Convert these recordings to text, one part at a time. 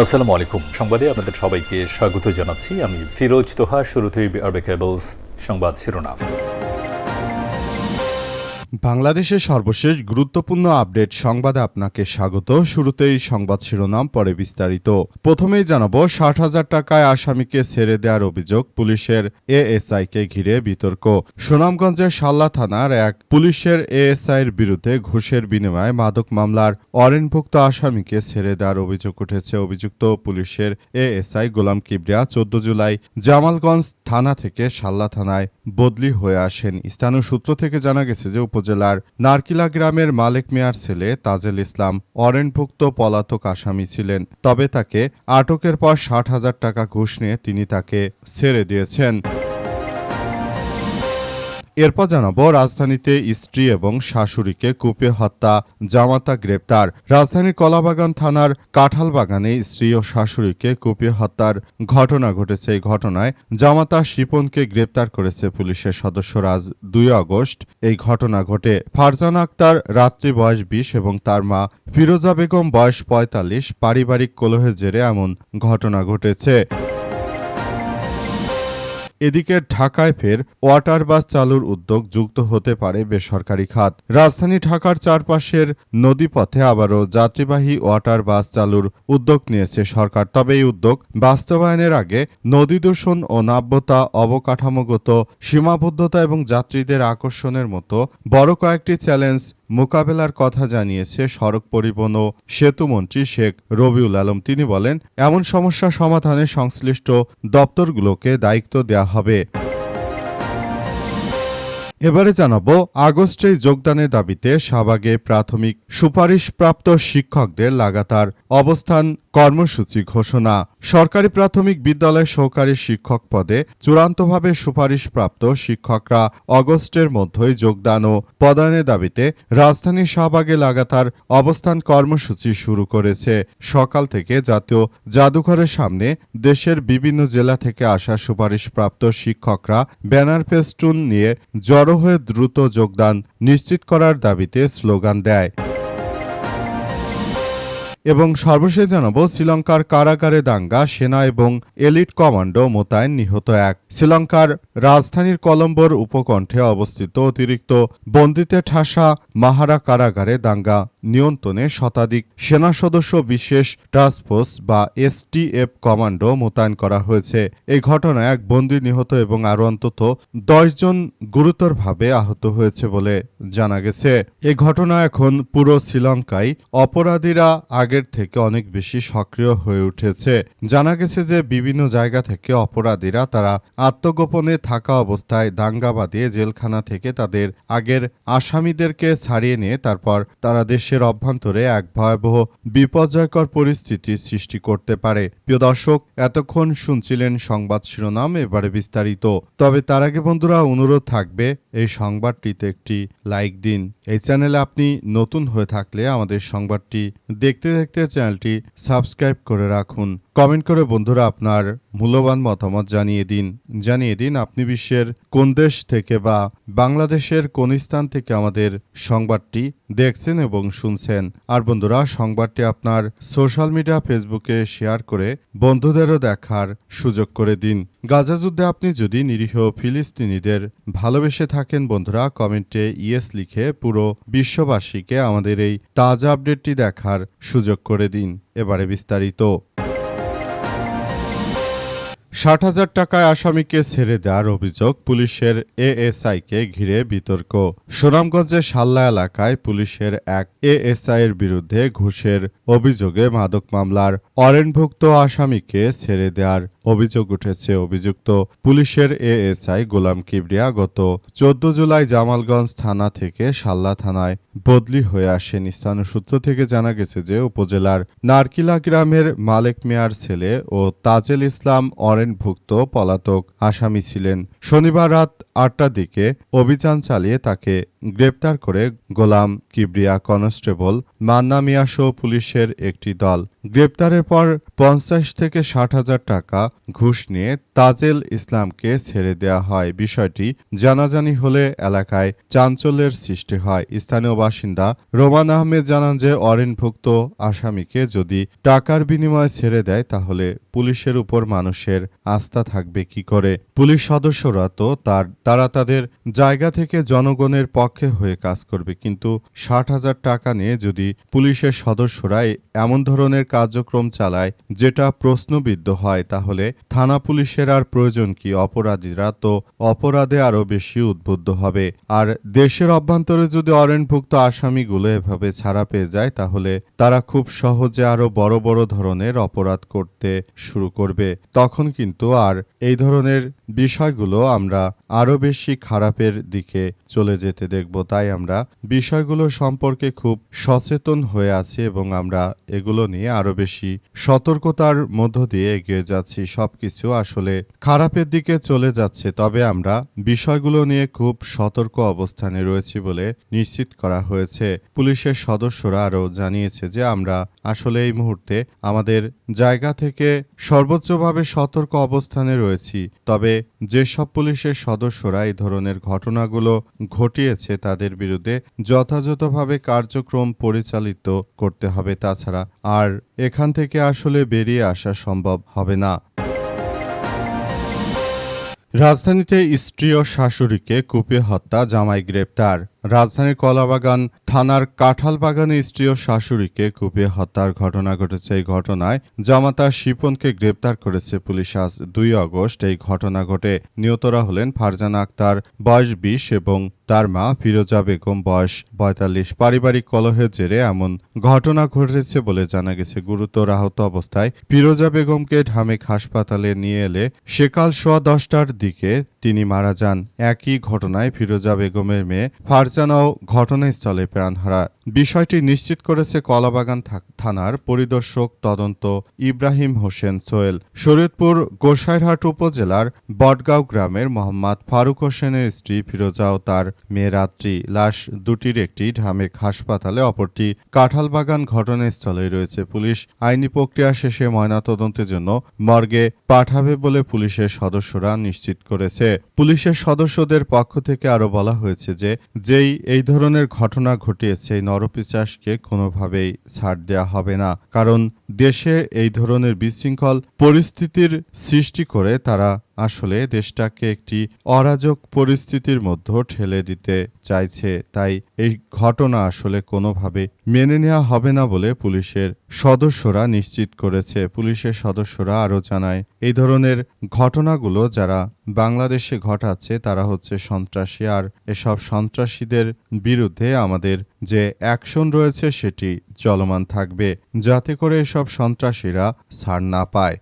আসসালামু আলাইকুম। সংবাদে আপনাদের সবাইকে স্বাগত জানাচ্ছি। আমি ফিরোজ তোহা। শুরুতেই আরবে কেবলস সংবাদ শিরোনাম। বাংলাদেশের সর্বশেষ গুরুত্বপূর্ণ আপডেট সংবাদে আপনাকে স্বাগত। শুরুতেই সংবাদ শিরোনাম, পরে বিস্তারিত। প্রথমেই জানাবো, ৬০,০০০ টাকায় আসামিকে ছেড়ে দেওয়ার অভিযোগ, পুলিশের এএসআইকে ঘিরে বিতর্ক। সুনামগঞ্জের শাল্লা থানার এক পুলিশের এএসআইয়ের বিরুদ্ধে ঘুষের বিনিময়ে মাদক মামলার অরেনভুক্ত আসামিকে ছেড়ে দেওয়ার অভিযোগ উঠেছে। অভিযুক্ত পুলিশের এএসআই গোলাম কিবরিয়া ১৪ জুলাই জামালগঞ্জ থানা থেকে শাল্লা থানায় বদলি হয়ে আসেন। স্থানীয় সূত্র থেকে জানা গেছে যে উপজেলার নারকিলা গ্রামের মালেক মিয়ার ছেলে তাজেল ইসলাম অরেনভুক্ত পলাতক আসামি ছিলেন। তবে তাকে আটকের পর ৬০,০০০ টাকা ঘুষ নিয়ে তিনি তাকে ছেড়ে দিয়েছেন। এরপর জানাবো, রাজধানীতে স্ত্রী এবং শাশুড়িকে কুপিয়ে হত্যা, জামাতা গ্রেপ্তার। রাজধানীর কলাবাগান থানার কাঁঠালবাগানে স্ত্রী ও শাশুড়িকে কুপিয়ে হত্যার ঘটনা ঘটেছে। এই ঘটনায় জামাতা শিপনকে গ্রেপ্তার করেছে পুলিশের সদস্যরা। আজ ২ আগস্ট এই ঘটনা ঘটে। ফারজানা আক্তার রাত্রি বয়স ২০ এবং তার মা ফিরোজা বেগম বয়স ৪৫ পারিবারিক কলহের জেরে এমন ঘটনা ঘটেছে। এদিকে ঢাকায় ফের ওয়াটার বাস চালুর উদ্যোগ যুক্ত হতে পারে বেসরকারি খাত। রাজধানী ঢাকার চারপাশের নদীপথে আবারও যাত্রীবাহী ওয়াটার বাস চালুর উদ্যোগ নিয়েছে সরকার। তবে এই উদ্যোগ বাস্তবায়নের আগে নদী দূষণ ও নাব্যতা, অবকাঠামোগত সীমাবদ্ধতা এবং যাত্রীদের আকর্ষণের মতো বড় কয়েকটি চ্যালেঞ্জ মোকাবেলার কথা জানিয়েছে সড়ক পরিবহন ও সেতুমন্ত্রী শেখ রবিউল আলম। তিনি বলেন, এমন সমস্যা সমাধানে সংশ্লিষ্ট দপ্তরগুলোকে দায়িত্ব দেওয়া হবে। এবারে জানাবো, আগস্টেই যোগদানের দাবিতে শাহবাগে প্রাথমিক সুপারিশপ্রাপ্ত শিক্ষকদের লাগাতার অবস্থান কর্মসূচি ঘোষণা। সরকারি প্রাথমিক বিদ্যালয়ের সহকারী শিক্ষক পদে চূড়ান্তভাবে সুপারিশপ্রাপ্ত শিক্ষকরা আগস্টের মধ্যেই যোগদান ও পদায়নের দাবিতে রাজধানীর শাহবাগে লাগাতার অবস্থান কর্মসূচি শুরু করেছে। সকাল থেকে জাতীয় জাদুঘরের সামনে দেশের বিভিন্ন জেলা থেকে আসা সুপারিশপ্রাপ্ত শিক্ষকরা ব্যানার ফেস্টুন নিয়ে জড়ো হয়ে দ্রুত যোগদান নিশ্চিত করার দাবিতে স্লোগান দেয়। এবং সর্বশেষ জানাবো, শ্রীলঙ্কার কারাগারে দাঙ্গা, সেনা এবং এলিট কমান্ডো মোতায়েন, নিহত এক। শ্রীলঙ্কার রাজধানীর কলম্বোর উপকণ্ঠে অবস্থিত অতিরিক্ত বন্দিতে ঠাসা মাহারা কারাগারে দাঙ্গা নিয়ন্ত্রণে শতাধিক সেনা সদস্য, বিশেষ টাস্কফোর্স বা এসটিএফ কমান্ডো মোতায়েন করা হয়েছে। এই ঘটনায় এক বন্দী নিহত এবং আরও অন্তত ১০ জন গুরুতরভাবে আহত হয়েছে বলে জানা গেছে। এই ঘটনা এখন পুরো শ্রীলঙ্কায় অপরাধীরা আগের থেকে অনেক বেশি সক্রিয় হয়ে উঠেছে। জানা গেছে যে বিভিন্ন জায়গা থেকে অপরাধীরা তারা আত্মগোপনে থাকা অবস্থায় দাঙ্গা বাঁধিয়ে জেলখানা থেকে তাদের আগের আসামিদেরকে ছাড়িয়ে নিয়ে তারপর তারা দেশের অভ্যন্তরে এক ভয়াবহ বিপর্যয়কর পরিস্থিতির সৃষ্টি করতে পারে। প্রিয় দর্শক, এতক্ষণ শুনছিলেন সংবাদ শিরোনাম, এবারে বিস্তারিত। তবে তার আগে বন্ধুরা, অনুরোধ থাকবে এই সংবাদটিতে একটি লাইক দিন। এই চ্যানেলে আপনি নতুন হয়ে থাকলে আমাদের সংবাদটি দেখতে দেখতে চ্যানেলটি সাবস্ক্রাইব করে রাখুন। কমেন্ট করে বন্ধুরা আপনার মূল্যবান মতামত জানিয়ে দিন আপনি বিশ্বের কোন দেশ থেকে বা বাংলাদেশের কোন স্থান থেকে আমাদের সংবাদটি দেখছেন এবং শুনছেন। আর বন্ধুরা, সংবাদটি আপনার সোশ্যাল মিডিয়া ফেসবুকে শেয়ার করে বন্ধুদেরও দেখার সুযোগ করে দিন। গাজা যুদ্ধে আপনি যদি নিরীহ ফিলিস্তিনিদের ভালোবেসে থাকেন বন্ধুরা, কমেন্টে ইয়েস লিখে পুরো বিশ্ববাসীকে আমাদের এই তাজা আপডেটটি দেখার সুযোগ করে দিন। এবারে বিস্তারিত। ৬০,০০০ টাকায় আসামিকে ছেড়ে দেওয়ার অভিযোগ, পুলিশের এএসআইকে ঘিরে বিতর্ক। সুনামগঞ্জের শাল্লা এলাকায় পুলিশের এক এএসআইয়ের বিরুদ্ধে ঘুষের অভিযোগে মাদক মামলার অরেনভুক্ত আসামিকে ছেড়ে দেওয়ার অভিযোগ উঠেছে। অভিযুক্ত পুলিশের এএসআই গোলাম কিবরিয়া গত ১৪ জুলাই জামালগঞ্জ থানা থেকে শাল্লা থানায় বদলি হয়ে আসেন। স্থানীয় সূত্র থেকে জানা গেছে যে উপজেলার নারকিলা গ্রামের মালেক মিয়ার ছেলে ও তাজেল ইসলাম অরেনভুক্ত পলাতক আসামি ছিলেন। শনিবার রাত ৮টার দিকে অভিযান চালিয়ে তাকে গ্রেপ্তার করে গোলাম কিবরিয়া, কনস্টেবল মান্না মিয়া সহ পুলিশের একটি দল। গ্রেপ্তারের পর ৫০ থেকে ৬০,০০০ টাকা ঘুষ নিয়ে তাজেল ইসলামকে ছেড়ে দেওয়া হয়। বিষয়টি জানাজানি হলে এলাকায় চাঞ্চল্যের সৃষ্টি হয়। স্থানীয় বাসিন্দা রোমান আহমেদ জানান যে অরেনভুক্ত আসামিকে যদি টাকার বিনিময়ে ছেড়ে দেয় তাহলে পুলিশের উপর মানুষের আস্থা থাকবে কি করে। পুলিশ সদস্যরা তো তারা তাদের জায়গা থেকে জনগণের পক্ষে হয়ে কাজ করবে, কিন্তু ৬০,০০০ টাকা নিয়ে যদি পুলিশের সদস্যরা এমন ধরনের কার্যক্রম চালায় যেটা প্রশ্নবিদ্ধ হয়, তাহলে থানা পুলিশের আর প্রয়োজন কি? অপরাধীরা তো অপরাধে আরও বেশি উদ্বুদ্ধ হবে। আর দেশের অভ্যন্তরে যদি অরেনভুক্ত আসামিগুলো এভাবে ছাড়া পেয়ে যায়, তাহলে তারা খুব সহজে আরও বড় বড় ধরনের অপরাধ করতে শুরু করবে। তখন কিন্তু আর এই ধরনের বিষয়গুলো আমরা আরও বেশি খারাপের দিকে চলে যেতে দেখব। তাই আমরা বিষয়গুলো সম্পর্কে খুব সচেতন হয়ে আছি এবং আমরা এগুলো নিয়ে আরও বেশি সতর্কতার মধ্য দিয়ে এগিয়ে যাচ্ছি। সবকিছু আসলে খারাপের দিকে চলে যাচ্ছে, তবে আমরা বিষয়গুলো নিয়ে খুব সতর্ক অবস্থানে রয়েছি বলে নিশ্চিত করা হয়েছে। পুলিশের সদস্যরা আরও জানিয়েছে যে আমরা আসলে এই মুহূর্তে আমাদের জায়গা থেকে সর্বোচ্চভাবে সতর্ক অবস্থানে রয়েছি। তবে যেসব পুলিশের সদস্যরা এই ধরনের ঘটনাগুলো ঘটিয়েছে তাদের বিরুদ্ধে যথাযথভাবে কার্যক্রম পরিচালিত করতে হবে। তাছাড়া আর এখান থেকে আসলে বেরিয়ে আসা সম্ভব হবে না। রাজধানীতে স্ত্রী ও শাশুড়িকে কুপিয়ে হত্যা, জামাই গ্রেপ্তার। রাজধানীর কলাবাগান থানার কাঁঠালবাগানে স্ত্রী ও শাশুড়িকে কুপিয়ে হত্যার ঘটনা ঘটেছে। এই ঘটনায় জামাতা শিপনকে গ্রেপ্তার করেছে পুলিশ। আজ ২ আগস্ট এই ঘটনা ঘটে। নিহতরা হলেন ফারজানা আক্তার বয়স ২০ এবং তার মা ফিরোজা বেগম বয়স ৪৫। পারিবারিক কলহের জেরে এমন ঘটনা ঘটেছে বলে জানা গেছে। গুরুতর আহত অবস্থায় ফিরোজা বেগমকে ঢামেক হাসপাতালে নিয়ে এলে সেকাল সোয়া ১০টার দিকে তিনি মারা যান। একই ঘটনায় ফিরোজা বেগমের মেয়ে ফারজানাও ঘটনাস্থলে প্রাণ হারায়। বিষয়টি নিশ্চিত করেছে কলাবাগান থানার পরিদর্শক তদন্ত ইব্রাহিম হোসেন সোহেল। শরীয়তপুর গোসাইরহাট উপজেলার বটগাঁও গ্রামের মোহাম্মদ ফারুক হোসেনের স্ত্রী ফিরোজা ও তার মেয়ে রাত্রি, লাশ দুটির একটি ঢামেক হাসপাতালে, অপরটি কাঁঠালবাগান ঘটনাস্থলে রয়েছে। পুলিশ আইনি প্রক্রিয়া শেষে ময়নাতদন্তের জন্য মর্গে পাঠাবে বলে পুলিশের সদস্যরা নিশ্চিত করেছে। পুলিশের সদস্যদের পক্ষ থেকে আরও বলা হয়েছে যে যেই এই ধরনের ঘটনা ঘটিয়েছে এই নরপিশাচকে কোনোভাবেই ছাড় দেওয়া হবে না। কারণ দেশে এই ধরনের বিশৃঙ্খল পরিস্থিতির সৃষ্টি করে তারা আসলে দেশটাকে একটি অরাজক পরিস্থিতির মধ্যে ঠেলে দিতে চাইছে। তাই এই ঘটনা আসলে কোনোভাবে মেনে নেওয়া হবে না বলে পুলিশের সদস্যরা নিশ্চিত করেছে। পুলিশের সদস্যরা আরও জানায়, এই ধরনের ঘটনাগুলো যারা বাংলাদেশে ঘটাচ্ছে তারা হচ্ছে সন্ত্রাসী, আর এসব সন্ত্রাসীদের বিরুদ্ধে আমাদের যে অ্যাকশন রয়েছে সেটি চলমান থাকবে, যাতে করে এসব সন্ত্রাসীরা ছাড় না পায়।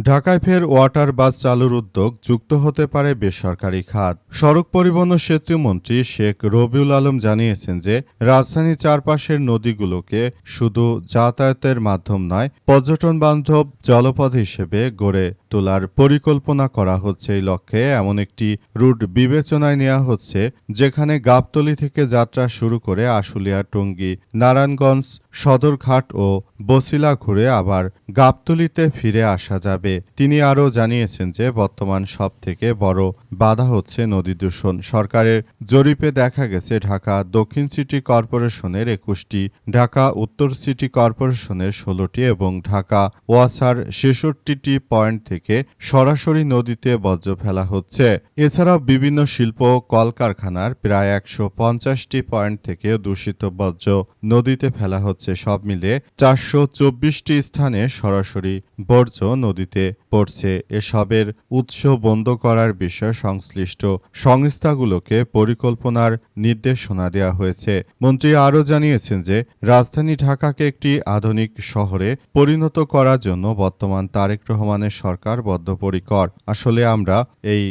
ঢাকায় ফের ওয়াটার বাস চালুর উদ্যোগ, যুক্ত হতে পারে বেসরকারি খাত। সড়ক পরিবহন ও সেতু মন্ত্রী শেখ রবিউল আলম জানিয়েছেন যে রাজধানীর চারপাশের নদীগুলোকে শুধু যাতায়াতের মাধ্যম নয়, পর্যটন বান্ধব জলপথ হিসেবে গড়ে তোলার পরিকল্পনা করা হচ্ছে। এই লক্ষ্যে এমন একটি রুট বিবেচনায় নেওয়া হচ্ছে যেখানে গাবতলী থেকে যাত্রা শুরু করে আশুলিয়া, টঙ্গী, নারায়ণগঞ্জ, সদরঘাট ও বছিলা ঘুরে আবার গাবতলীতে ফিরে আসা যাবে। তিনি আরও জানিয়েছেন যে বর্তমান সবথেকে বড় বাধা হচ্ছে নদী দূষণ। সরকারের জরিপে দেখা গেছে ঢাকা দক্ষিণ সিটি কর্পোরেশনের ২১টি, ঢাকা উত্তর সিটি কর্পোরেশনের ১৬টি এবং ঢাকা ওয়াসার ৬৬টি পয়েন্ট থেকে সরাসরি নদীতে বর্জ্য ফেলা হচ্ছে। এছাড়াও বিভিন্ন শিল্প কলকারখানার প্রায় ১৫০টি পয়েন্ট থেকে দূষিত বর্জ্য নদীতে ফেলা হচ্ছে। সব মিলে ৪২৪টি স্থানে সরাসরি বর্জ্য নদীতে পড়ছে। এসবের উৎস বন্ধ করার বিষয়ে সংশ্লিষ্ট সংস্থাগুলোকে পরিকল্পনার নির্দেশনা দেওয়া হয়েছে। মন্ত্রী আরও জানিয়েছেন যে রাজধানী ঢাকাকে একটি আধুনিক শহরে পরিণত করার জন্য বর্তমান তারেক রহমানের সরকার বদ্ধপরিকর। আসলে আমরা এই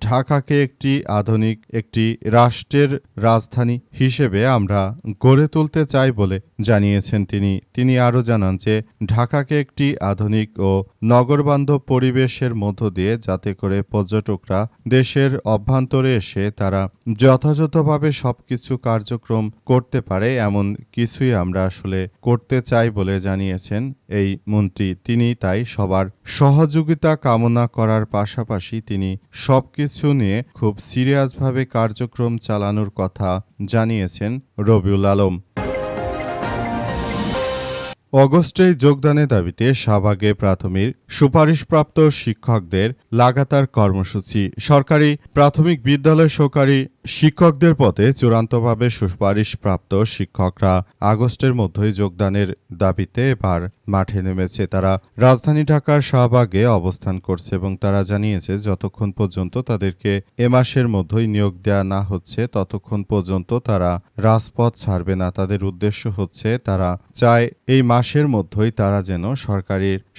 ঢাকাকে একটি আধুনিক একটি রাষ্ট্রের রাজধানী হিসেবে আমরা গড়ে তুলতে চাই বলে জানিয়েছেন তিনি। তিনি আরও জানান যে ঢাকাকে একটি আধুনিক ও নগরবান্ধব পরিবেশের মধ্য দিয়ে যাতে করে পর্যটকরা দেশের অভ্যন্তরে এসে তারা যথাযথভাবে সবকিছু কার্যক্রম করতে পারে এমন কিছুই আমরা আসলে করতে চাই বলে জানিয়েছেন এই মন্ত্রী। তিনি তাই সবার সহযোগিতা কামনা করার পাশাপাশি তিনি সবকিছু নিয়ে খুব সিরিয়াসভাবে কার্যক্রম চালানোর কথা জানিয়েছেন রবিউল আলম। অগস্টেই যোগদানের দাবিতে শাহবাগে প্রাথমিক সুপারিশপ্রাপ্ত শিক্ষকদের লাগাতার কর্মসূচি। সরকারি প্রাথমিক বিদ্যালয় সহকারী শিক্ষকদের পদে চূড়ান্তভাবে সুপারিশপ্রাপ্ত শিক্ষকরা আগস্টের মধ্যেই যোগদানের দাবিতে এবার মাঠে নেমেছে। তারা রাজধানী ঢাকার শাহবাগে অবস্থান করছে এবং তারা জানিয়েছে যতক্ষণ পর্যন্ত তাদেরকে এ মাসের মধ্যেই নিয়োগ দেওয়া না হচ্ছে ততক্ষণ পর্যন্ত তারা রাজপথ ছাড়বে না। তাদের উদ্দেশ্য হচ্ছে তারা চায় এই মাসের মধ্যেই তারা যেন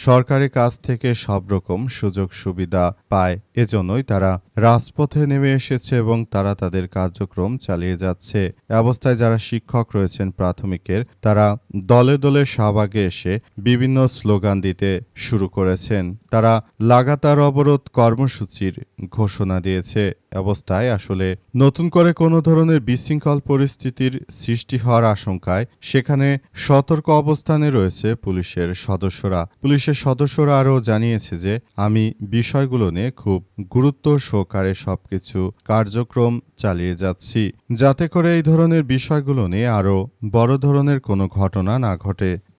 সরকারের কাছ থেকে সব রকম সুযোগ সুবিধা পায়। এজন্যই তারা রাজপথে নেমে এসেছে এবং তারা তাদের কার্যক্রম চালিয়ে যাচ্ছে। এ অবস্থায় যারা শিক্ষক রয়েছেন প্রাথমিকের তারা দলে দলে শাহবাগে এসে বিভিন্ন স্লোগান দিতে শুরু করেছেন। তারা লাগাতার অবরোধ কর্মসূচির ঘোষণা দিয়েছে। অবস্থায় আসলে নতুন করে কোনো ধরনের বিশৃঙ্খল পরিস্থিতির সৃষ্টি হওয়ার আশঙ্কায় সেখানে সতর্ক অবস্থানে রয়েছে পুলিশের সদস্যরা আরও জানিয়েছে যে আমি বিষয়গুলো নিয়ে খুব গুরুত্ব সহকারে সবকিছু কার্যক্রম চালিয়ে যাচ্ছি যাতে করে এই ধরনের বিষয়গুলো নিয়ে আরও বড় ধরনের কোনো ঘটনা না ঘটে।